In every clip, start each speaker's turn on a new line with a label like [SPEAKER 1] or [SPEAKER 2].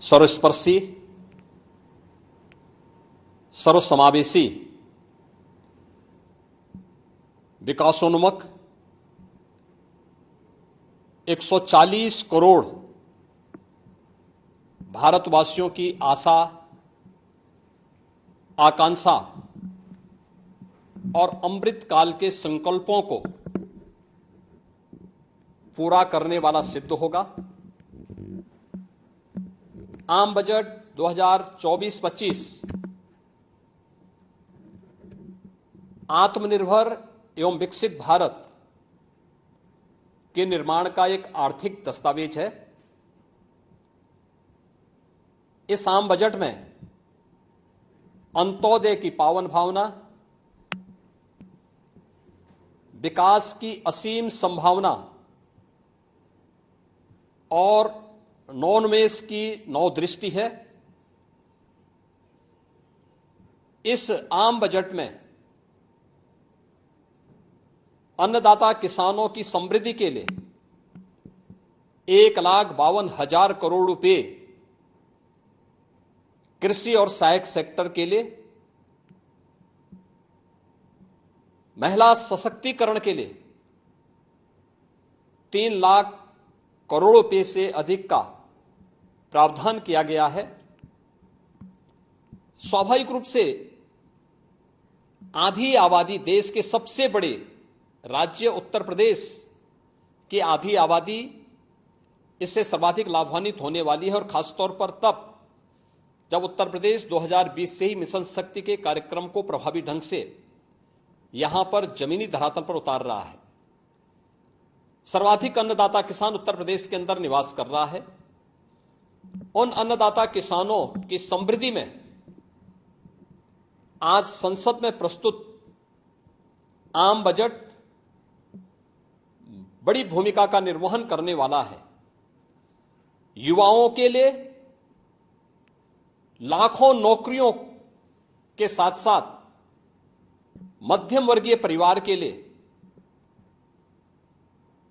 [SPEAKER 1] सर्वस्पर्शी, सर्वसमावेशी, विकासोन्मुख 140 करोड़ भारतवासियों की आशा, आकांक्षा और अमृत काल के संकल्पों को पूरा करने वाला सिद्ध होगा। आम बजट 2024-25 आत्मनिर्भर एवं विकसित भारत के निर्माण का एक आर्थिक दस्तावेज है। इस आम बजट में अंत्योदय की पावन भावना, विकास की असीम संभावना और नवोन्मेष की नवदृष्टि है। इस आम बजट में अन्नदाता किसानों की समृद्धि के लिए 1,52,000 करोड़ रुपए, कृषि और सहायक सेक्टर के लिए, महिला सशक्तिकरण के लिए 3 लाख करोड़ रुपए से अधिक का प्रावधान किया गया है। स्वाभाविक रूप से आधी आबादी, देश के सबसे बड़े राज्य उत्तर प्रदेश की आधी आबादी इससे सर्वाधिक लाभान्वित होने वाली है, और खासतौर पर तब जब उत्तर प्रदेश 2020 से ही मिशन शक्ति के कार्यक्रम को प्रभावी ढंग से यहां पर जमीनी धरातल पर उतार रहा है। सर्वाधिक अन्नदाता किसान उत्तर प्रदेश के अंदर निवास कर रहा है। उन अन्नदाता किसानों की समृद्धि में आज संसद में प्रस्तुत आम बजट बड़ी भूमिका का निर्वहन करने वाला है। युवाओं के लिए लाखों नौकरियों के साथ साथ मध्यम वर्गीय परिवार के लिए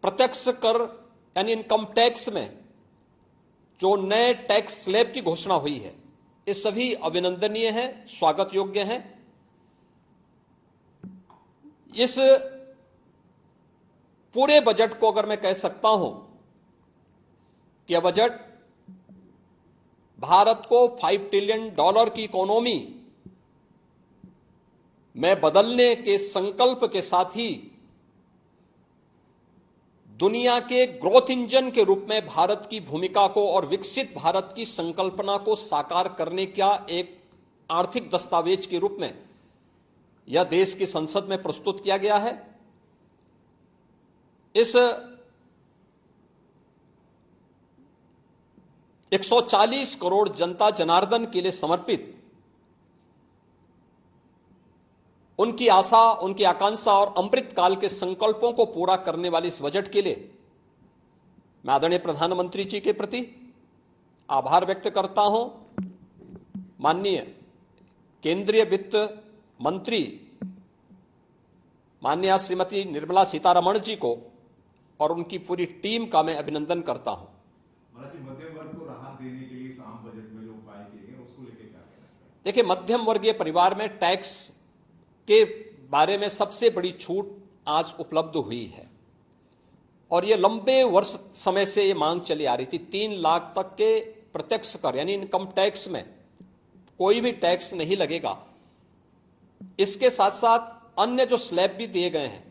[SPEAKER 1] प्रत्यक्ष कर यानी इनकम टैक्स में जो नए टैक्स स्लैब की घोषणा हुई है, ये सभी अभिनंदनीय है, स्वागत योग्य है। इस पूरे बजट को अगर मैं कह सकता हूं कि यह बजट भारत को $5 ट्रिलियन की इकोनॉमी में बदलने के संकल्प के साथ ही दुनिया के ग्रोथ इंजन के रूप में भारत की भूमिका को और विकसित भारत की संकल्पना को साकार करने का एक आर्थिक दस्तावेज के रूप में यह देश की संसद में प्रस्तुत किया गया है। इस 140 करोड़ जनता जनार्दन के लिए समर्पित, उनकी आशा, उनकी आकांक्षा और अमृत काल के संकल्पों को पूरा करने वाले इस बजट के लिए मैं आदरणीय प्रधानमंत्री जी के प्रति आभार व्यक्त करता हूं। माननीय केंद्रीय वित्त मंत्री माननीय श्रीमती निर्मला सीतारमण जी को और उनकी पूरी टीम का मैं अभिनंदन करता हूं।
[SPEAKER 2] मध्यम वर्ग को राहत देने के लिए इस आम बजट में जो उपाय किए गए उसको लेकर क्या कहना है?
[SPEAKER 1] देखिए, मध्यम वर्गीय परिवार में टैक्स के बारे में सबसे बड़ी छूट आज उपलब्ध हुई है, और यह लंबे वर्ष समय से यह मांग चली आ रही थी। 3 लाख तक के प्रत्यक्ष कर यानी इनकम टैक्स में कोई भी टैक्स नहीं लगेगा। इसके साथ साथ अन्य जो स्लैब भी दिए गए हैं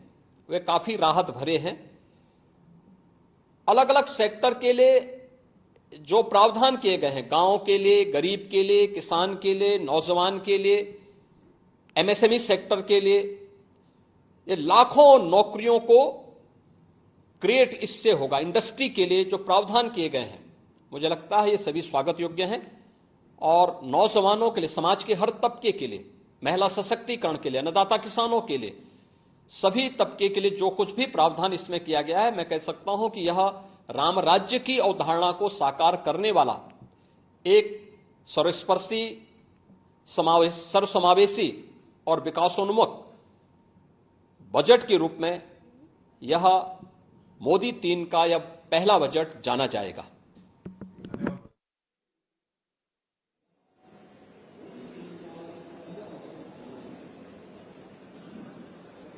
[SPEAKER 1] वे काफी राहत भरे हैं। अलग अलग सेक्टर के लिए जो प्रावधान किए गए हैं, गांव के लिए, गरीब के लिए, किसान के लिए, नौजवान के लिए, एमएसएमई सेक्टर के लिए, ये लाखों नौकरियों को क्रिएट इससे होगा। इंडस्ट्री के लिए जो प्रावधान किए गए हैं, मुझे लगता है ये सभी स्वागत योग्य हैं। और नौजवानों के लिए, समाज के हर तबके के लिए, महिला सशक्तिकरण के लिए, अन्नदाता किसानों के लिए, सभी तबके के लिए जो कुछ भी प्रावधान इसमें किया गया है, मैं कह सकता हूं कि यह राम राज्य की अवधारणा को साकार करने वाला एक सर्वस्पर्शी, सर्वसमावेशी और विकासोन्मुख बजट के रूप में यह मोदी 3 का यह पहला बजट जाना जाएगा।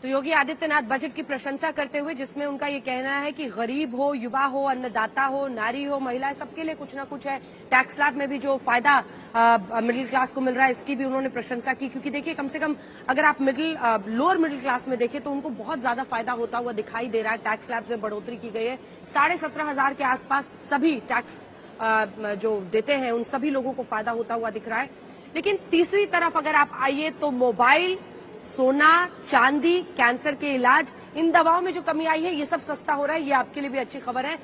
[SPEAKER 3] तो योगी आदित्यनाथ बजट की प्रशंसा करते हुए, जिसमें उनका ये कहना है कि गरीब हो, युवा हो, अन्नदाता हो, नारी हो, महिला, सबके लिए कुछ ना कुछ है। टैक्स स्लैब में भी जो फायदा मिडिल क्लास को मिल रहा है, इसकी भी उन्होंने प्रशंसा की, क्योंकि देखिए कम से कम अगर आप लोअर मिडिल क्लास में देखें तो उनको बहुत ज्यादा फायदा होता हुआ दिखाई दे रहा है। टैक्स स्लैब में बढ़ोतरी की गई है, 17,500 के आसपास सभी टैक्स जो देते हैं उन सभी लोगों को फायदा होता हुआ दिख रहा है। लेकिन तीसरी तरफ अगर आप आइए तो मोबाइल, सोना, चांदी, कैंसर के इलाज, इन दवाओं में जो कमी आई है, ये सब सस्ता हो रहा है। ये आपके लिए भी अच्छी खबर है।